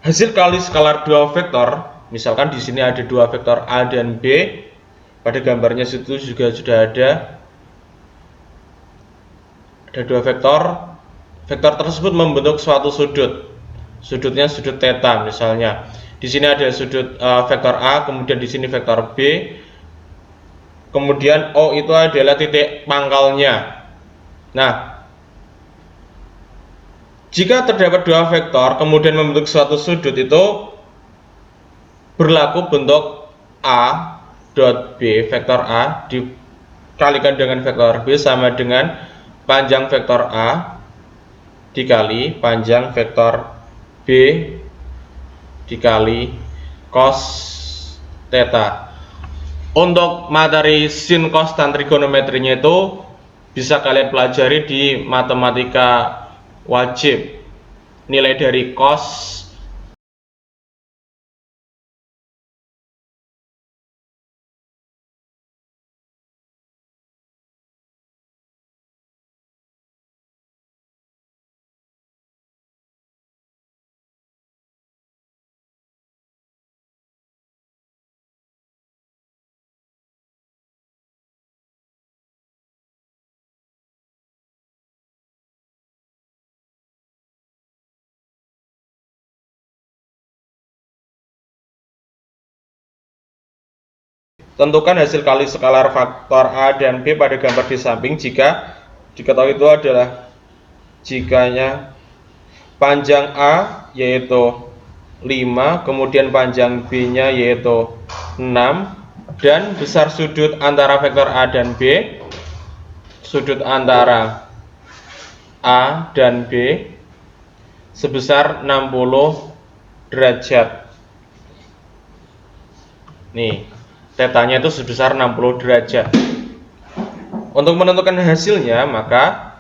Hasil kali skalar dua vektor, misalkan di sini ada dua vektor A dan B, pada gambarnya situ juga sudah ada dua vektor. Vektor tersebut membentuk suatu sudut. Sudutnya sudut theta misalnya. Di sini ada sudut vektor A, kemudian di sini vektor B. Kemudian O itu adalah titik pangkalnya. Nah, jika terdapat dua vektor kemudian membentuk suatu sudut, itu berlaku bentuk A dot B, vektor A dikalikan dengan vektor B sama dengan panjang vektor A dikali panjang vektor B dikali cos theta. Untuk materi sin, cos, dan trigonometrinya itu bisa kalian pelajari di matematika wajib. Nilai dari cos tentukan hasil kali skalar faktor A dan B pada gambar di samping jika diketahui itu adalah jikanya panjang A yaitu 5, kemudian panjang B nya yaitu 6, dan besar sudut antara vektor A dan B, sudut antara A dan B sebesar 60 derajat. Nih, tetanya itu sebesar 60 derajat. Untuk menentukan hasilnya, maka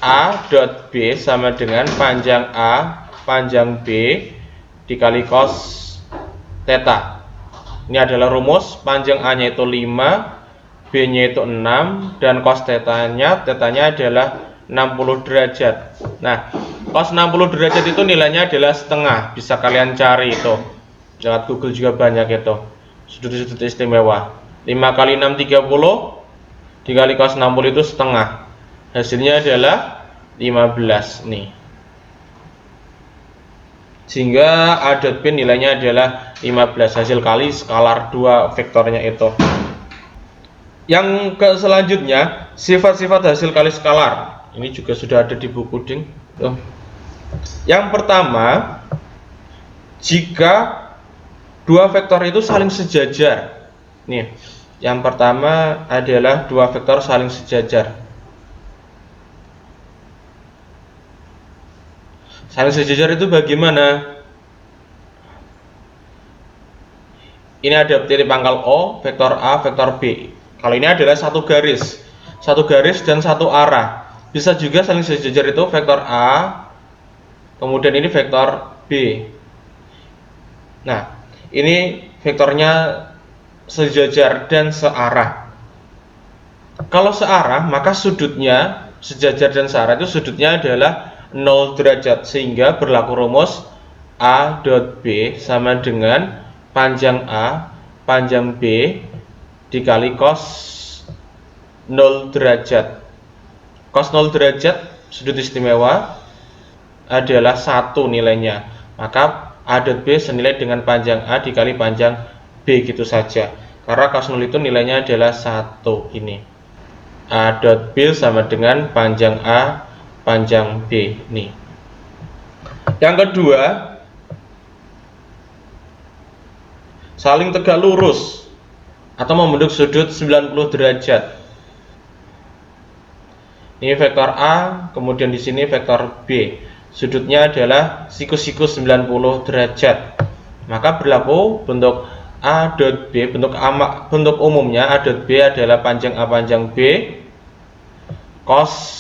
A dot B sama dengan panjang A panjang B dikali cos theta. Ini adalah rumus. Panjang A nya itu 5, B nya itu 6, dan cos tetanya adalah 60 derajat. Nah, cos 60 derajat itu nilainya adalah setengah. Bisa kalian cari itu lewat Google juga banyak itu. Sudut-sudut istimewa. 5 kali 6 30 dikali cos 60 itu setengah. Hasilnya adalah 15 nih. Sehingga A dot B nilainya adalah 15, hasil kali skalar dua vektornya itu. Yang selanjutnya, sifat-sifat hasil kali skalar. Ini juga sudah ada di buku ding. Tuh. Yang pertama, jika dua vektor itu saling sejajar. Nih, yang pertama adalah dua vektor saling sejajar. Saling sejajar itu bagaimana? Ini ada titik pangkal O, vektor A, vektor B. Kalau ini adalah satu garis dan satu arah. Bisa juga saling sejajar itu vektor A, kemudian ini vektor B. Nah, ini vektornya sejajar dan searah. Kalau searah, maka sudutnya sejajar dan searah itu sudutnya adalah 0 derajat, sehingga berlaku rumus A dot B sama dengan panjang A panjang B dikali cos 0 derajat. Cos 0 derajat sudut istimewa adalah 1 nilainya, maka A dot B senilai dengan panjang A dikali panjang B gitu saja. Karena cos 0 itu nilainya adalah 1 ini. A dot B sama dengan panjang A panjang B nih. Yang kedua, saling tegak lurus atau membentuk sudut 90 derajat. Ini vektor A, kemudian di sini vektor B. Sudutnya adalah sikus-sikus 90 derajat. Maka berlaku bentuk A dot B, bentuk umumnya A dot B adalah panjang A panjang B, cos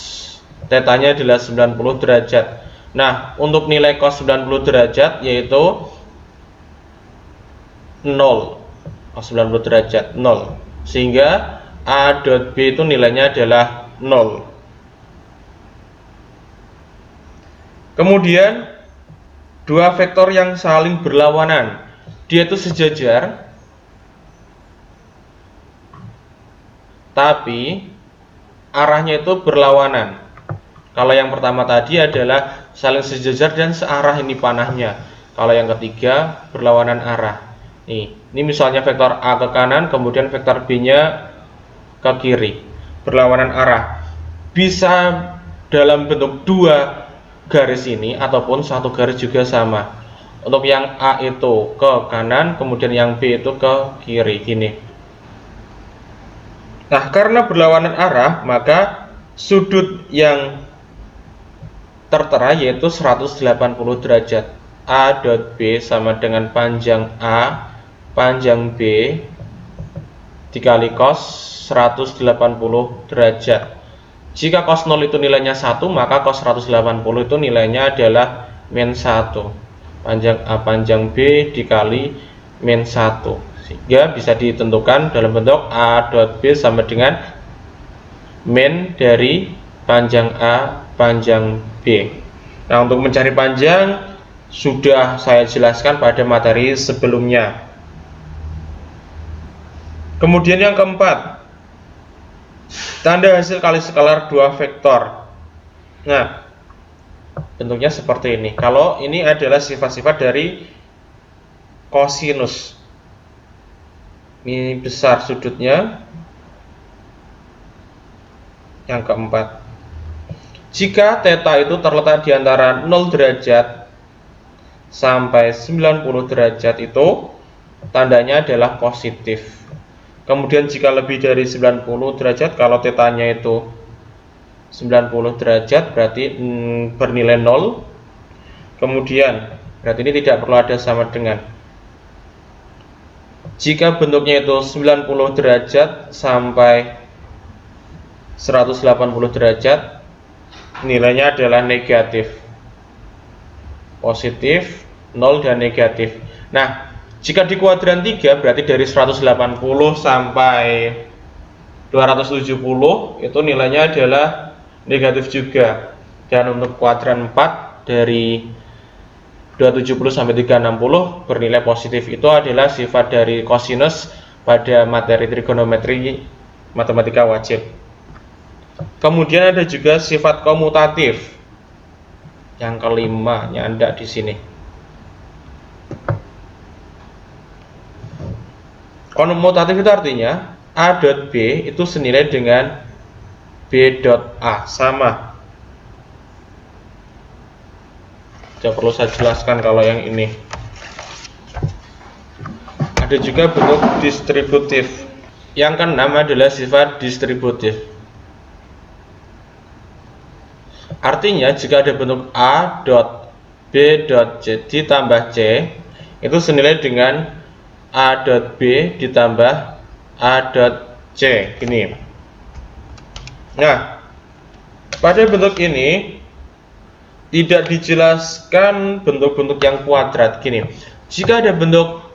tetanya adalah 90 derajat. Nah, untuk nilai cos 90 derajat yaitu 0. Cos 90 derajat 0. Sehingga A dot B itu nilainya adalah 0. Kemudian dua vektor yang saling berlawanan, dia itu sejajar, tapi arahnya itu berlawanan. Kalau yang pertama tadi adalah saling sejajar dan searah ini panahnya. Kalau yang ketiga berlawanan arah. Ini misalnya vektor A ke kanan, kemudian vektor B-nya ke kiri, berlawanan arah. Bisa dalam bentuk dua garis ini ataupun satu garis juga sama. Untuk yang A itu ke kanan, kemudian yang B itu ke kiri, gini. Nah, karena berlawanan arah, maka sudut yang tertera yaitu 180 derajat. A dot B sama dengan panjang A, panjang B dikali cos 180 derajat. Jika cos 0 itu nilainya 1, maka cos 180 itu nilainya adalah min 1. Panjang A, panjang B dikali min 1. Sehingga bisa ditentukan dalam bentuk A dot B sama dengan min dari panjang A, panjang B. Nah, untuk mencari panjang sudah saya jelaskan pada materi sebelumnya. Kemudian yang keempat, tanda hasil kali skalar dua vektor. Nah, bentuknya seperti ini. Kalau ini adalah sifat-sifat dari kosinus. Ini besar sudutnya. Yang keempat, jika theta itu terletak di antara 0 derajat sampai 90 derajat itu tandanya adalah positif. Kemudian jika lebih dari 90 derajat, kalau tetanya itu 90 derajat berarti bernilai 0. Kemudian berarti ini tidak perlu ada sama dengan. Jika bentuknya itu 90 derajat sampai 180 derajat, nilainya adalah negatif. Positif, 0 dan negatif. Nah, jika di kuadran 3 berarti dari 180 sampai 270 itu nilainya adalah negatif juga. Dan untuk kuadran 4 dari 270 sampai 360 bernilai positif. Itu adalah sifat dari kosinus pada materi trigonometri matematika wajib. Kemudian ada juga sifat komutatif. Yang kelima ada di sini. Komutatif itu artinya A dot B itu senilai dengan B dot A, sama. Tidak perlu saya jelaskan kalau yang ini. Ada juga bentuk distributif. Yang keenam adalah sifat distributif. Artinya jika ada bentuk A dot B dot C ditambah C itu senilai dengan A dot B ditambah A dot C, gini. Nah, pada bentuk ini tidak dijelaskan bentuk-bentuk yang kuadrat, gini. Jika ada bentuk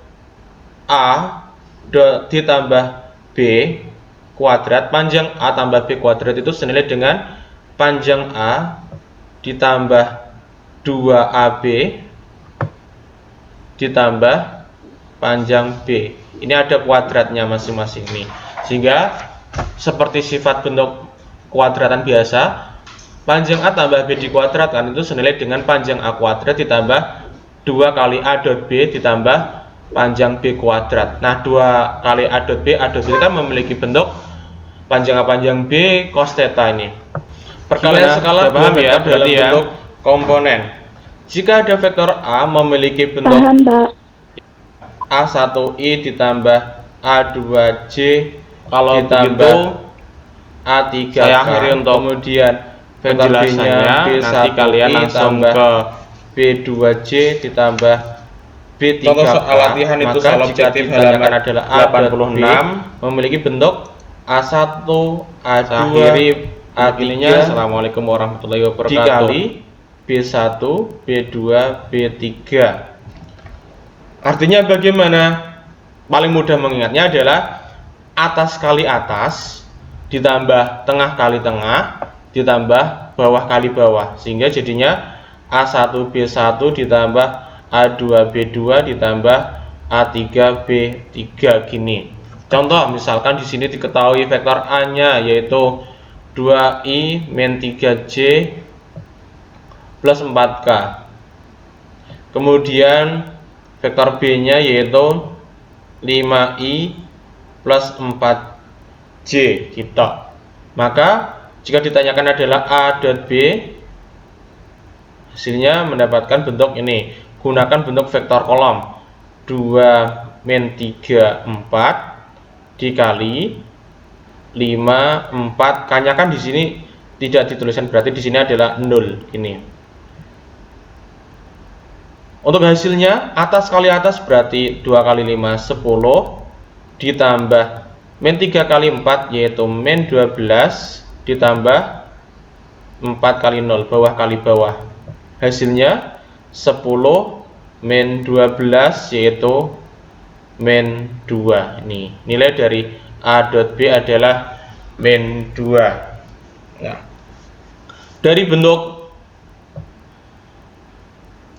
A dot ditambah B kuadrat, panjang A tambah B kuadrat itu senilai dengan panjang A ditambah 2AB ditambah panjang B. Ini ada kuadratnya masing-masing nih. Sehingga seperti sifat bentuk kuadratan biasa, panjang A tambah B dikuadratkan itu senilai dengan panjang A kuadrat ditambah 2 kali A dot B ditambah panjang B kuadrat. Nah, 2 kali A dot B kan memiliki bentuk panjang A panjang B cos theta ini. Perkalian skala paham ya, dalam bentuk komponen. Jika ada vektor A memiliki bentuk A1I ditambah A2J kalau ditambah A3K, saya akhiri untuk kemudian vektor B-nya B1I nanti kalian langsung ke B2J ditambah B3K. Contoh soal latihan itu soal objektif halaman adalah A86 memiliki bentuk A1, A2, A3. Assalamualaikum warahmatullahi wabarakatuh. Dikali B1, B2, B3. Artinya bagaimana? Paling mudah mengingatnya adalah atas kali atas ditambah tengah kali tengah ditambah bawah kali bawah, sehingga jadinya A1B1 ditambah A2B2 ditambah A3B3 gini. Contoh misalkan di sini diketahui vektor A-nya yaitu 2i min 3j plus 4k. Kemudian vektor B-nya yaitu 5i plus 4j gitu. Maka jika ditanyakan adalah A dot B, hasilnya mendapatkan bentuk ini. Gunakan bentuk vektor kolom 2 min 3 4 dikali 5 4. K-nya kan di sini tidak dituliskan, berarti di sini adalah 0 ini. Untuk hasilnya atas kali atas berarti 2 kali 5 10 ditambah min 3 kali 4 yaitu min 12 ditambah 4 kali 0 bawah kali bawah. Hasilnya 10 min 12 yaitu min 2. Ini nilai dari A dot B adalah min 2. Nah, dari bentuk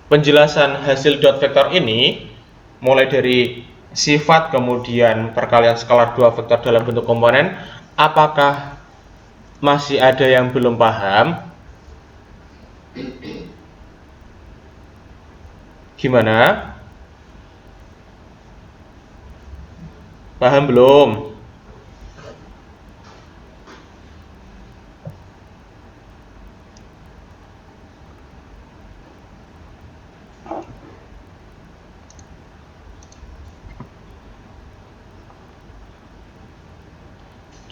penjelasan hasil dot vektor ini, mulai dari sifat kemudian perkalian skalar dua vektor dalam bentuk komponen, apakah masih ada yang belum paham? Gimana? Paham belum?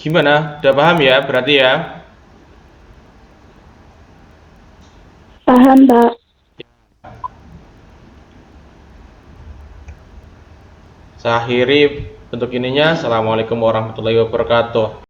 Gimana? Udah paham ya? Berarti ya? Paham, Pak. Saya akhiri bentuk ininya. Assalamualaikum warahmatullahi wabarakatuh.